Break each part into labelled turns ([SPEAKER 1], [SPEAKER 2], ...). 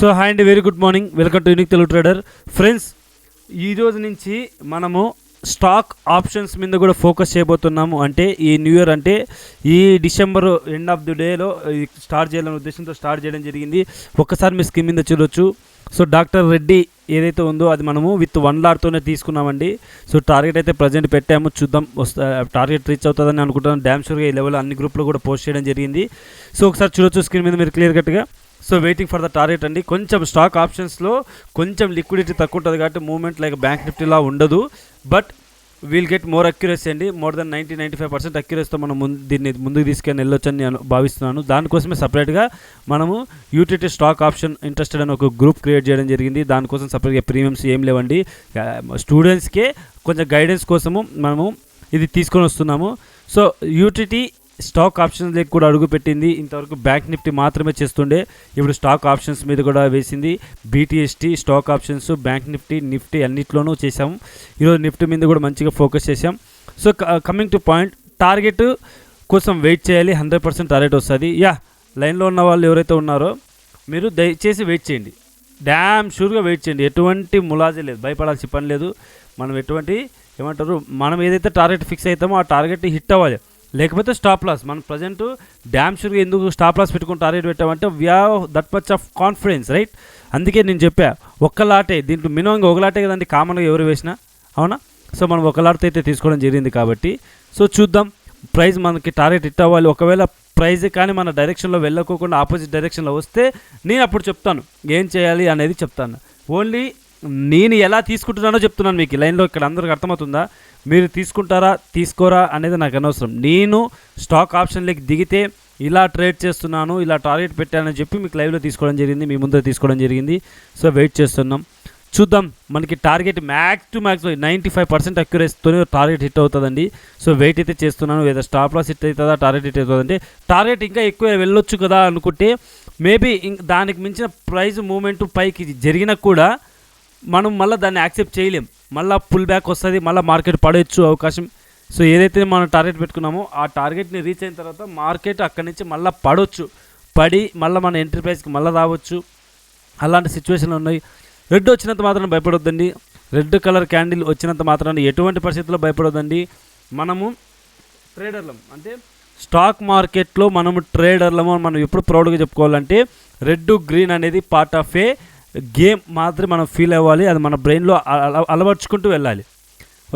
[SPEAKER 1] So hi అండి, very good morning, welcome to unique Telugu trader. Friends, ఈరోజు నుంచి మనము స్టాక్ ఆప్షన్స్ మీద కూడా ఫోకస్ చేయబోతున్నాము. అంటే ఈ న్యూ ఇయర్, అంటే ఈ డిసెంబర్ ఎండ్ ఆఫ్ ది డేలో స్టార్ట్ చేయాలనే ఉద్దేశంతో స్టార్ట్ చేయడం జరిగింది. ఒక్కసారి మీ స్క్రీన్ మీద చూడొచ్చు. సో డాక్టర్ రెడ్డి ఏదైతే ఉందో అది మనము విత్ 1 లాట్తోనే తీసుకున్నామండి. సో టార్గెట్ అయితే ప్రజెంట్ పెట్టాము, చూద్దాం టార్గెట్ రీచ్ అవుతుందని అనుకుంటున్నాను. డ్యామ్ షూర్గా ఈ లెవెల్ అన్ని గ్రూప్లో కూడా పోస్ట్ చేయడం జరిగింది. సో ఒకసారి చూడొచ్చు స్క్రీన్ మీద మీరు క్లియర్ కట్గా. So waiting for the target అండి. కొంచెం స్టాక్ ఆప్షన్స్లో కొంచెం లిక్విడిటీ తక్కువ ఉంటుంది కాబట్టి మూవ్మెంట్ లైక్ బ్యాంక్ నిఫ్టీలా ఉండదు. But we'll get more accuracy అండి. మోర్ దెన్ 90-95% అక్యురసీతో మనం దీన్ని ముందుకు తీసుకొని వెళ్ళొచ్చని నేను భావిస్తున్నాను. దానికోసమే సపరేట్గా మనము యూటిలిటీ స్టాక్ ఆప్షన్ ఇంట్రెస్టెడ్ అని ఒక గ్రూప్ క్రియేట్ చేయడం జరిగింది. దానికోసం సపరేట్గా ప్రీమియమ్స్ ఏం లేవండి. స్టూడెంట్స్కే కొంచెం గైడెన్స్ కోసము మనము ఇది తీసుకొని వస్తున్నాము. సో యూటిలిటీ స్టాక్ ఆప్షన్స్ దగ్గర కూడా అడుగు పెట్టింది. ఇంతవరకు బ్యాంక్ నిఫ్టీ మాత్రమే చేస్తుండే, ఇప్పుడు స్టాక్ ఆప్షన్స్ మీద కూడా వేసింది. BTST stock options, bank Nifty అన్నిట్లోనూ చేసాము. ఈరోజు నిఫ్టీ మీద కూడా మంచిగా ఫోకస్ చేసాం. So coming to point, target కోసం వెయిట్ చేయాలి. 100% టార్గెట్ వస్తుంది. లైన్లో ఉన్న వాళ్ళు ఎవరైతే ఉన్నారో మీరు దయచేసి వెయిట్ చేయండి. డ్యామ్ షూర్గా వెయిట్ చేయండి. ఎటువంటి ములాజీ లేదు, భయపడాల్సిన పని లేదు. మనం మనం ఏదైతే టార్గెట్ ఫిక్స్ అవుతామో ఆ టార్గెట్ హిట్ అవ్వాలి, లేకపోతే స్టాప్ లాస్. మనం ప్రజెంట్ డ్యామ్ షూర్గా ఎందుకు స్టాప్ లాస్ పెట్టుకుని టార్గెట్ పెట్టామంటే we have that much of confidence, right? అందుకే నేను చెప్పా, ఒక్క లాటే, దీంట్లో మినిమం ఒక లాటే కదండి కామన్గా ఎవరు వేసినా, అవునా? సో మనం ఒక లాట్తో అయితే తీసుకోవడం జరిగింది కాబట్టి సో చూద్దాం. ప్రైస్ మనకి టార్గెట్ హిట్ అవ్వాలి. ఒకవేళ ప్రైజ్ కానీ మన డైరెక్షన్లో వెళ్ళకోకుండా ఆపోజిట్ డైరెక్షన్లో వస్తే నేను అప్పుడు చెప్తాను ఏం చేయాలి అనేది చెప్తాను. ఓన్లీ నేను ఎలా తీసుకుంటున్నానో చెప్తున్నాను మీకు. లైన్లో ఇక్కడ అందరికి అర్థమవుతుందా? మీరు తీసుకుంటారా తీసుకోరా అనేది నాకు అనవసరం. నేను స్టాక్ ఆప్షన్లోకి దిగితే ఇలా ట్రేడ్ చేస్తున్నాను, ఇలా టార్గెట్ పెట్టానని చెప్పి మీకు లైవ్లో తీసుకోవడం జరిగింది, మీ ముందే తీసుకోవడం జరిగింది. సో వెయిట్ చేస్తున్నాం, చూద్దాం. మనకి టార్గెట్ మ్యాక్స్ టు మ్యాక్స్ 95% అక్యురసీతోనే టార్గెట్ హిట్ అవుతుందండి. సో వెయిట్ అయితే చేస్తున్నాను. ఏదో స్టాప్ లాస్ హిట్ అవుతుందా, టార్గెట్ హిట్ అవుతుందంటే టార్గెట్ ఇంకా ఎక్కువ వెళ్ళొచ్చు కదా అనుకుంటే మేబీ దానికి మించిన ప్రైస్ మూమెంట్ పైకి జరిగినా కూడా మనం మళ్ళీ దాన్ని యాక్సెప్ట్ చేయలేం. మళ్ళీ పుల్ బ్యాక్ వస్తుంది, మళ్ళీ మార్కెట్ పడవచ్చు అవకాశం. సో ఏదైతే మనం టార్గెట్ పెట్టుకున్నామో ఆ టార్గెట్ని రీచ్ అయిన తర్వాత మార్కెట్ అక్కడి నుంచి మళ్ళీ పడి మళ్ళీ మన ఎంట్రీ ప్రైస్కి మళ్ళీ రావచ్చు. అలాంటి సిచ్యువేషన్లు ఉన్నాయి. రెడ్ వచ్చినంత మాత్రం భయపడొద్దండి. రెడ్ కలర్ క్యాండిల్ వచ్చినంత మాత్రాన్ని ఎటువంటి పరిస్థితుల్లో భయపడొద్దండి. మనము ట్రేడర్లం, అంటే స్టాక్ మార్కెట్లో మనము ట్రేడర్లము మనం ఎప్పుడు ప్రౌడ్గా చెప్పుకోవాలంటే రెడ్ గ్రీన్ అనేది పార్ట్ ఆఫ్ ఏ గేమ్ మాత్రం మనం ఫీల్ అవ్వాలి. అది మన బ్రెయిన్లో అలవర్చుకుంటూ వెళ్ళాలి,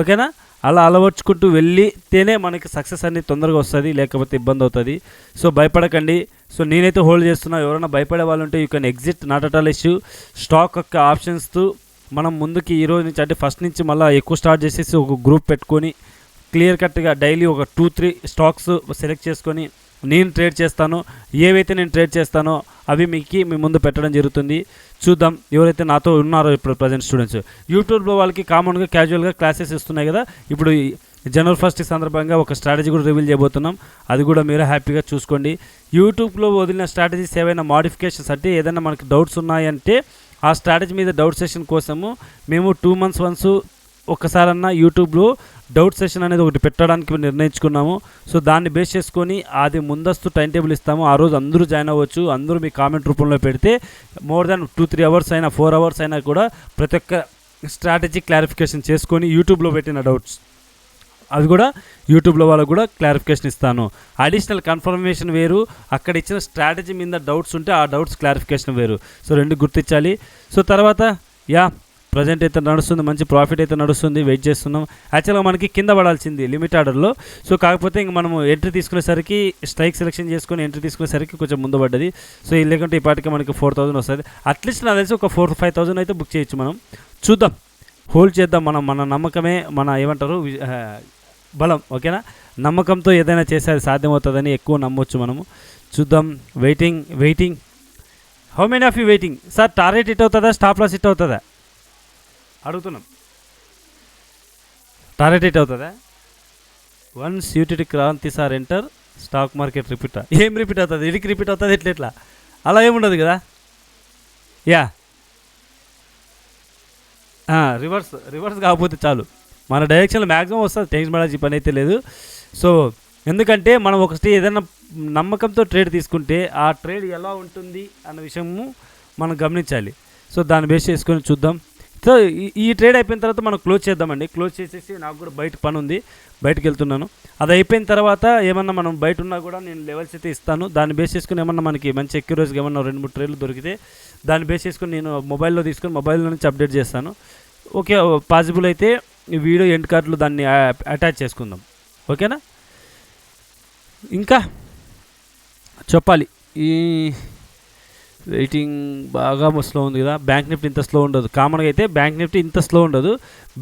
[SPEAKER 1] ఓకేనా? అలా అలవర్చుకుంటూ వెళ్ళితేనే మనకి సక్సెస్ అనేది తొందరగా వస్తుంది, లేకపోతే ఇబ్బంది అవుతుంది. సో భయపడకండి. సో నేనైతే హోల్డ్ చేస్తున్నా. ఎవరైనా భయపడే వాళ్ళు ఉంటే you can exit, not at all issue. Stock యొక్క ఆప్షన్స్తో మనం ముందుకి ఈరోజు నుంచి, అంటే ఫస్ట్ నుంచి మళ్ళీ ఎక్కువ స్టార్ట్ చేసేసి ఒక గ్రూప్ పెట్టుకొని క్లియర్ కట్గా డైలీ ఒక 2-3 స్టాక్స్ సెలెక్ట్ చేసుకొని నేను ట్రేడ్ చేస్తాను. ఏవైతే నేను ట్రేడ్ చేస్తానో అవి మీ ముందు పెట్టడం జరుగుతుంది. చూద్దాం ఎవరైతే నాతో ఉన్నారో ఇప్పుడు ప్రజెంట్ స్టూడెంట్స్. యూట్యూబ్లో వాళ్ళకి కామన్గా క్యాజువల్గా క్లాసెస్ ఇస్తున్నాయి కదా. ఇప్పుడు జనవరి 1 సందర్భంగా ఒక స్ట్రాటజీ కూడా రివీల్ చేయబోతున్నాం. అది కూడా మీరు హ్యాపీగా చూసుకోండి. యూట్యూబ్లో వదిలిన స్ట్రాటజీస్ ఏవైనా మోడిఫికేషన్స్, అంటే ఏదైనా మనకి డౌట్స్ ఉన్నాయంటే ఆ స్ట్రాటజీ మీద డౌట్ సెషన్ కోసము మేము 2 months వన్స్ ఒక్కసారన్నా యూట్యూబ్లో డౌట్ సెషన్ అనేది ఒకటి పెట్టడానికి నిర్ణయించుకున్నాము. సో దాన్ని బేస్ చేసుకొని అది ముందస్తు టైం టేబుల్ ఇస్తాము. ఆ రోజు అందరూ జాయిన్ అవ్వచ్చు. అందరూ మీ కామెంట్ రూపంలో పెడితే మోర్ దాన్ 2-3 hours అయినా 4 hours అయినా కూడా ప్రతి ఒక్క స్ట్రాటజీ క్లారిఫికేషన్ చేసుకొని యూట్యూబ్లో పెట్టిన డౌట్స్ అవి కూడా యూట్యూబ్లో వాళ్ళకు కూడా క్లారిఫికేషన్ ఇస్తాను. అడిషనల్ కన్ఫర్మేషన్ వేరు, అక్కడ ఇచ్చిన స్ట్రాటజీ మీద డౌట్స్ ఉంటే ఆ డౌట్స్ క్లారిఫికేషన్ వేరు. సో రెండు గుర్తించాలి. సో తర్వాత ప్రజెంట్ అయితే నడుస్తుంది, మంచి ప్రాఫిట్ అయితే నడుస్తుంది. వెయిట్ చేస్తున్నాం. యాక్చువల్గా మనకి కింద పడాల్సింది లిమిట్ ఆర్డర్లో. సో కాకపోతే ఇంక మనము ఎంట్రీ తీసుకునేసరికి స్ట్రైక్ సెలెక్షన్ చేసుకొని ఎంట్రీ తీసుకునేసరికి కొంచెం ముందు పడ్డది. సో లేకుంటే ఇప్పటికే మనకి 4,000 వస్తుంది. అట్లీస్ట్ నాకు తెలిసి ఒక 4,000-5,000 అయితే బుక్ చేయొచ్చు. మనం చూద్దాం, హోల్డ్ చేద్దాం. మన నమ్మకమే మన బలం, ఓకేనా? నమ్మకంతో ఏదైనా చేస్తే అది సాధ్యమవుతుందని ఎక్కువ నమ్మొచ్చు మనము. చూద్దాం. Waiting. How many of you waiting? Sir target hit అవుతుందా, స్టాప్ లాస్ హిట్ అవుతుందా అడుగుతున్నాం. టార్గెట్ హిట్ అవుతుందా? Once utility Kranti sir enter stock market repeat. ఏం రిపీట్ అవుతుంది? ఇడికి రిపీట్ అవుతుంది, ఎట్లా అలా ఏముండదు కదా. రివర్స్ కాకపోతే చాలు, మన డైరెక్షన్లో మ్యాక్సిమం వస్తుంది. టెన్షన్ పడాల్సిన పని అయితే లేదు. సో ఎందుకంటే మనం ఒకటి ఏదైనా నమ్మకంతో ట్రేడ్ తీసుకుంటే ఆ ట్రేడ్ ఎలా ఉంటుంది అన్న విషయము మనం గమనించాలి. సో దాన్ని బేస్ చేసుకొని చూద్దాం. సో ఈ ట్రేడ్ అయిపోయిన తర్వాత మనం క్లోజ్ చేద్దామండి. క్లోజ్ చేసేసి నాకు కూడా బయట పని ఉంది, బయటకు వెళ్తున్నాను. అది అయిపోయిన తర్వాత ఏమన్నా మనం బయట ఉన్నా కూడా నేను లెవెల్స్ అయితే ఇస్తాను. దాన్ని బేస్ చేసుకుని ఏమన్నా మనకి మంచి ఎక్యురేట్గా ఏమన్నా 2-3 ట్రేడ్లు దొరికితే దాన్ని బేస్ చేసుకుని నేను మొబైల్లో తీసుకొని మొబైల్లో నుంచి అప్డేట్ చేస్తాను. ఓకే, పాసిబుల్ అయితే ఈ వీడియో ఎండ్ కార్డులో దాన్ని అటాచ్ చేసుకుందాం. ఓకేనా? ఇంకా చెప్పాలి. ఈ వెయిటింగ్ బాగా స్లో ఉంది కదా. బ్యాంక్ నిఫ్టీ ఇంత స్లో ఉండదు. కామన్గా అయితే బ్యాంక్ నిఫ్టీ ఇంత స్లో ఉండదు.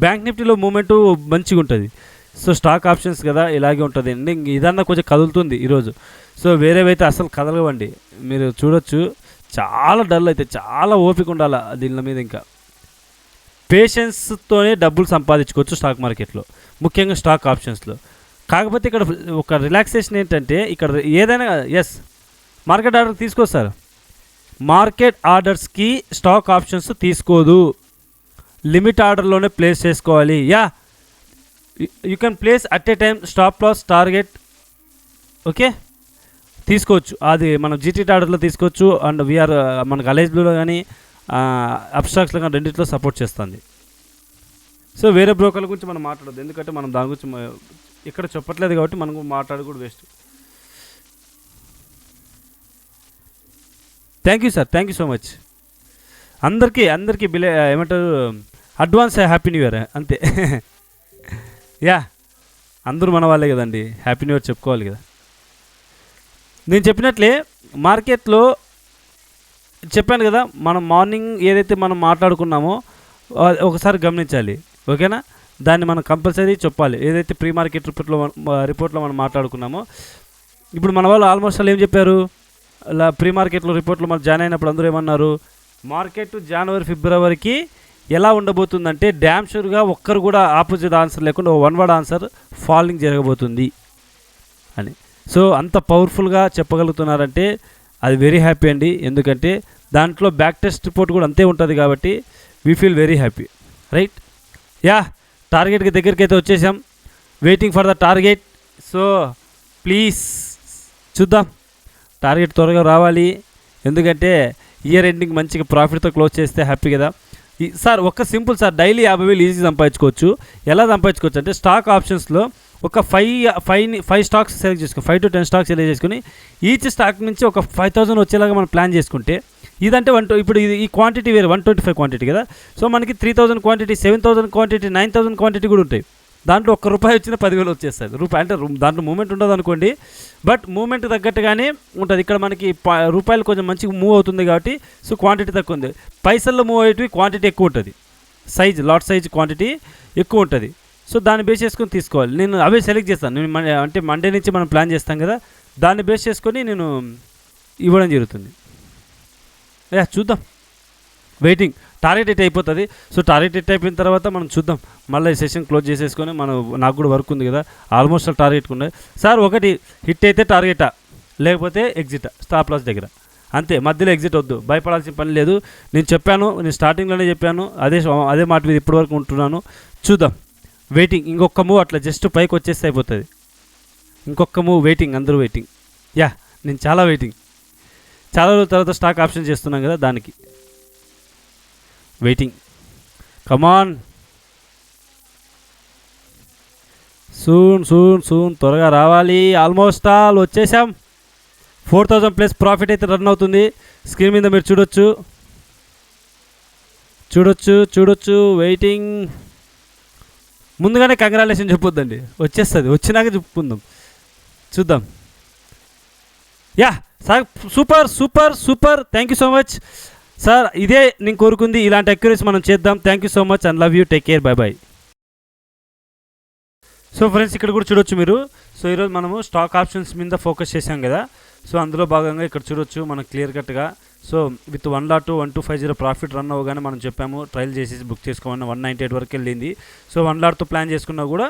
[SPEAKER 1] బ్యాంక్ నిఫ్టీలో మూమెంటు మంచిగా ఉంటుంది. సో స్టాక్ ఆప్షన్స్ కదా, ఇలాగే ఉంటుంది అండి. ఇదన్నా కొంచెం కదులుతుంది ఈరోజు. సో వేరేవైతే అసలు కదలవండి. మీరు చూడొచ్చు, చాలా డల్ అయితే, చాలా ఓపిక ఉండాలి దీని మీద. ఇంకా పేషెన్స్తోనే డబ్బులు సంపాదించుకోవచ్చు స్టాక్ మార్కెట్లో, ముఖ్యంగా స్టాక్ ఆప్షన్స్లో. కాకపోతే ఇక్కడ ఒక రిలాక్సేషన్ ఏంటంటే, ఇక్కడ ఏదైనా మార్కెట్ ఆర్డర్ తీసుకోస్తారు. మార్కెట్ ఆర్డర్స్కి స్టాక్ ఆప్షన్స్ తీసుకోదు. లిమిట్ ఆర్డర్లోనే ప్లేస్ చేసుకోవాలి. You can place at a time stop loss target. Okay, తీసుకోవచ్చు. అది మనం జీటీ ఆర్డర్లో తీసుకోవచ్చు. అండ్ వీఆర్ మనకు అలైజ్బ్లూలో కానీ అబ్స్ట్రాక్ట్స్లో కానీ రెండింటిలో సపోర్ట్ చేస్తుంది. సో వేరే బ్రోకర్ల గురించి మనం మాట్లాడద్దు, ఎందుకంటే మనం దాని గురించి ఇక్కడ చెప్పట్లేదు కాబట్టి మనం మాట్లాడి కూడా waste. Thank you sir, thank you so much. అందరికీ ఏమంటారు, అడ్వాన్స్ హ్యాపీ న్యూ ఇయర్ అంతే. అందరూ మన వాళ్ళే కదండి, హ్యాపీ న్యూ ఇయర్ చెప్పుకోవాలి కదా. నేను చెప్పినట్లే మార్కెట్లో చెప్పాను కదా, మనం మార్నింగ్ ఏదైతే మనం మాట్లాడుకున్నామో ఒకసారి గమనించాలి. ఓకేనా? దాన్ని మనం కంపల్సరీ చెప్పాలి. ఏదైతే ప్రీ మార్కెట్ రిపోర్ట్లో మనం మాట్లాడుకున్నామో, ఇప్పుడు మన వాళ్ళు ఆల్మోస్ట్ ఏం చెప్పారు, అలా ప్రీ మార్కెట్లో రిపోర్ట్లో మనం జాయిన్ అయినప్పుడు అందరూ ఏమన్నారు, మార్కెట్ జనవరి ఫిబ్రవరికి ఎలా ఉండబోతుందంటే డ్యామ్ షూర్గా ఒక్కరు కూడా ఆపోజిట్ ఆన్సర్ లేకుండా వన్ వర్డ్ ఆన్సర్, ఫాలింగ్ జరగబోతుంది అని. సో అంత పవర్ఫుల్గా చెప్పగలుగుతున్నారంటే అది వెరీ హ్యాపీ అండి. ఎందుకంటే దాంట్లో బ్యాక్ టెస్ట్ రిపోర్ట్ కూడా అంతే ఉంటుంది కాబట్టి we feel very happy, right? టార్గెట్కి దగ్గరికి అయితే వచ్చేసాం. Waiting for the target. So please చూద్దాం, టార్గెట్ త్వరగా రావాలి. ఎందుకంటే ఇయర్ ఎండింగ్ మంచిగా ప్రాఫిట్తో క్లోజ్ చేస్తే హ్యాపీ కదా. సార్ ఒక్క సింపుల్ సార్, డైలీ 50,000 ఈజీ సంపాదించుకోవచ్చు. ఎలా సంపాదించుకోవచ్చు అంటే స్టాక్ ఆప్షన్స్లో ఒక 5 స్టాక్స్ సెలెక్ట్ చేసుకుని 5 to 10 స్టాక్స్ సెలెక్ట్ చేసుకుని ఈచ్ స్టాక్ నుంచి ఒక 5,000 వచ్చేలాగా మనం ప్లాన్ చేసుకుంటే, ఇదంటే ఇప్పుడు ఈ క్వాంటిటీ వేరే 125 క్వాంటిటీ కదా. సో మనకి 3,000 క్వాంటిటీ, 7,000 క్వాంటిటీ, 9,000 క్వాంటిటీ కూడా ఉంటాయి. దాంట్లో ₹1 వచ్చినా 10,000 వచ్చేస్తుంది. రూపాయి అంటే దాంట్లో మూమెంట్ ఉండదు అనుకోండి, బట్ మూమెంట్ తగ్గట్టుగానే ఉంటుంది. ఇక్కడ మనకి రూపాయలు కొంచెం మంచిగా మూవ్ అవుతుంది కాబట్టి సో క్వాంటిటీ తక్కువ ఉంది. పైసల్లో మూవ్ అయ్యేటివి క్వాంటిటీ ఎక్కువ ఉంటుంది, లాట్ సైజ్ క్వాంటిటీ ఎక్కువ ఉంటుంది. సో దాన్ని బేస్ చేసుకొని తీసుకోవాలి. నేను అవే సెలెక్ట్ చేస్తాను. నేను అంటే మండే నుంచి మనం ప్లాన్ చేస్తాం కదా, దాన్ని బేస్ చేసుకొని నేను ఇవ్వడం జరుగుతుంది. చూద్దాం, వెయిటింగ్. టార్గెట్ హిట్ అయిపోతుంది. సో టార్గెట్ హిట్ అయిపోయిన తర్వాత మనం చూద్దాం, మళ్ళీ ఈ సెషన్ క్లోజ్ చేసేసుకొని నాకు కూడా వర్క్ ఉంది కదా, ఆల్మోస్ట్ టార్గెట్ ఉన్నాయి. సార్ ఒకటి హిట్ అయితే టార్గెటా, లేకపోతే ఎగ్జిటా స్టాప్ లాస్ దగ్గర, అంతే. మధ్యలో ఎగ్జిట్ వద్దు, భయపడాల్సిన పని లేదు. నేను చెప్పాను, నేను స్టార్టింగ్లోనే చెప్పాను, అదే మాట మీద ఇప్పటివరకు ఉంటున్నాను. చూద్దాం, వెయిటింగ్. ఇంకొక మూవ్ అట్లా జస్ట్ పైకి వచ్చేస్తే అయిపోతుంది. ఇంకొక మూవ్ వెయిటింగ్, అందరూ వెయిటింగ్. నేను చాలా వెయిటింగ్. చాలా రోజుల తర్వాత స్టాక్ ఆప్షన్ చేస్తున్నాం కదా, దానికి వెయిటింగ్. కమాన్, సూన్ త్వరగా రావాలి. ఆల్మోస్ట్ ఆల్ వచ్చేసాం. 4,000 ప్లస్ ప్రాఫిట్ అయితే రన్ అవుతుంది. స్క్రీన్ మీద మీరు చూడొచ్చు. వెయిటింగ్. ముందుగానే కంగ్రాచులేషన్ చెప్పొద్దండి, వచ్చేస్తుంది. వచ్చినాక చెప్పుకుందాం, చూద్దాం. Sir super. Thank you so much sir. ఇదే నేను కోరుకుంది, ఇలాంటి అక్యురసీ మనం చేద్దాం. Thank you so much and love you. Take care, by. So friends, ఇక్కడ కూడా చూడొచ్చు మీరు. సో ఈరోజు మనము స్టాక్ ఆప్షన్స్ మీద ఫోకస్ చేసాం కదా. సో అందులో భాగంగా ఇక్కడ చూడొచ్చు మనం క్లియర్ కట్గా. సో విత్ 1,02,1250 ప్రాఫిట్ రన్ అవ్వగానే మనం చెప్పాము ట్రయల్ చేసేసి బుక్ చేసుకోమని. 198 వరకు వెళ్ళింది. సో 1,00,000తో ప్లాన్ చేసుకున్నా కూడా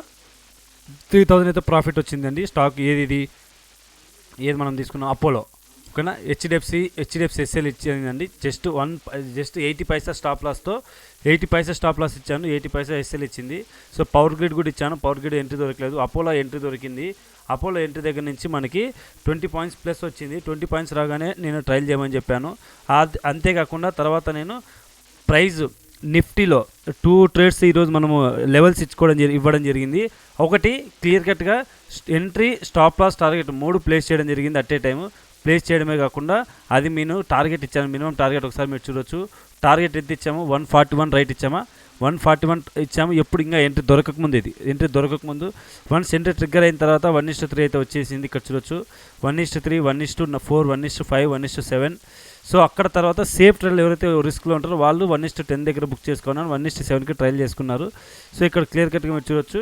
[SPEAKER 1] 3,000 అయితే ప్రాఫిట్ వచ్చిందండి. స్టాక్ ఏది మనం తీసుకున్నాం, అపోలో ఓకేనా. హెచ్డిఎఫ్సి ఎస్ఎల్ ఇచ్చిందండి. జస్ట్ 80 పైసా స్టాప్ లాస్తో 80 పైసా స్టాప్ లాస్ ఇచ్చాను, 80 పైసా ఎస్ఎల్ ఇచ్చింది. సో పవర్ గ్రిడ్ కూడా ఇచ్చాను, పవర్ గ్రిడ్ ఎంట్రీ దొరకలేదు. అపోలో ఎంట్రీ దొరికింది. అపోలో ఎంట్రీ దగ్గర నుంచి మనకి 20 పాయింట్స్ ప్లస్ వచ్చింది. 20 పాయింట్స్ రాగానే నేను ట్రయల్ చేయమని చెప్పాను. అంతేకాకుండా తర్వాత నేను ప్రైజ్ నిఫ్టీలో 2 ట్రేడ్స్ ఈరోజు మనము లెవెల్స్ ఇవ్వడం జరిగింది. ఒకటి క్లియర్ కట్గా entry, stop loss, target 3 place చేయడం జరిగింది. అట్ ఏ టైము ప్లేస్ చేయడమే కాకుండా అది నేను టార్గెట్ ఇచ్చాను, మినిమం టార్గెట్ ఒకసారి మీరు చూడొచ్చు. టార్గెట్ ఎంత ఇచ్చాము, 141 రైట్ ఇచ్చామా, 141 ఇచ్చాము. ఎప్పుడు ఇంకా ఎంట్రీ దొరకకముందు, ఇది ఎంట్రీ దొరకకముందు వన్స్ ఎంట్రీ ట్రిగ్గర్ అయిన తర్వాత 1:3 అయితే వచ్చేసింది. ఇక్కడ చూడొచ్చు 1:3, 1:4, 1:5, 1:7. సో అక్కడ తర్వాత సేఫ్ ట్రైల్ ఎవరైతే రిస్క్లో ఉంటారో వాళ్ళు 1:10 దగ్గర బుక్ చేసుకున్నారు, 1:7కి ట్రైల్ చేసుకున్నారు. సో ఇక్కడ క్లియర్ కట్గా మీరు చూడొచ్చు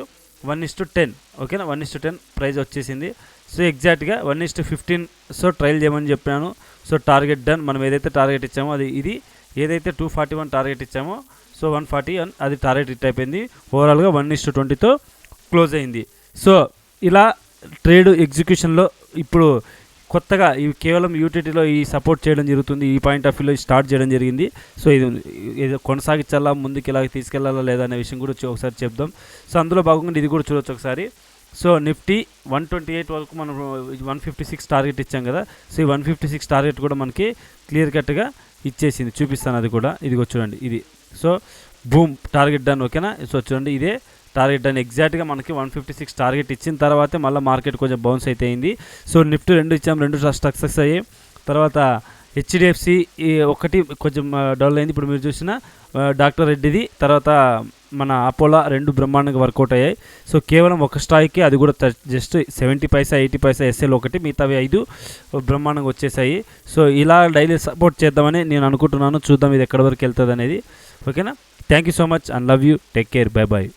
[SPEAKER 1] 1:10. ఓకేనా, 1:10 ప్రైజ్ వచ్చేసింది. సో ఎగ్జాక్ట్గా 1:15. సో ట్రైల్ చేయమని చెప్పాను. So target done. మనం ఏదైతే టార్గెట్ ఇచ్చామో ఇది ఏదైతే 241 టార్గెట్ ఇచ్చామో సో 140 అది టార్గెట్ హిట్ అయిపోయింది. ఓవరాల్గా 1:20తో క్లోజ్ అయింది. సో ఇలా ట్రేడ్ ఎగ్జిక్యూషన్లో ఇప్పుడు కొత్తగా ఇవి కేవలం యూటీటీలో ఈ సపోర్ట్ చేయడం జరుగుతుంది. ఈ పాయింట్ ఆఫ్ వ్యూలో స్టార్ట్ చేయడం జరిగింది. సో ఇది కొనసాగించాలా, ముందుకు ఇలా తీసుకెళ్లాలా లేదా అనే విషయం కూడా ఒకసారి చెప్దాం. సో అందులో భాగంగా ఇది కూడా చూడొచ్చు ఒకసారి. సో నిఫ్టీ 128 వరకు మనం 156 టార్గెట్ ఇచ్చాం కదా. సో ఈ 156 టార్గెట్ కూడా మనకి క్లియర్ కట్గా ఇచ్చేసింది. చూపిస్తాను అది కూడా. ఇదిగో చూడండి ఇది. So boom target done. ఓకేనా. సో చూడండి ఇదే టార్గెట్ డన్. ఎగ్జాక్ట్గా మనకి 156 టార్గెట్ ఇచ్చిన తర్వాతే మళ్ళీ మార్కెట్ కొంచెం బౌన్స్ అయితే అయింది. సో నిఫ్టీ 2 ఇచ్చాం, 2 సక్సెస్ అయ్యాయి. తర్వాత హెచ్డిఎఫ్సి ఒకటి కొంచెం డౌన్ అయింది. ఇప్పుడు మీరు చూసిన డాక్టర్ రెడ్డిది, తర్వాత మన అపోలో 2 బ్రహ్మాండంగా వర్కౌట్ అయ్యాయి. సో కేవలం ఒక స్టాక్కి, అది కూడా జస్ట్ 70 పైసా 80 పైసా ఎస్ఎల్ ఒకటి, మిగతావి 5 బ్రహ్మాండంగా వచ్చేసాయి. సో ఇలా డైలీ సపోర్ట్ చేద్దామని నేను అనుకుంటున్నాను. చూద్దాం ఇది ఎక్కడి వరకు వెళ్తుంది అనేది. ఓకేనా. Thank you so much and love you. Take care. Bye bye.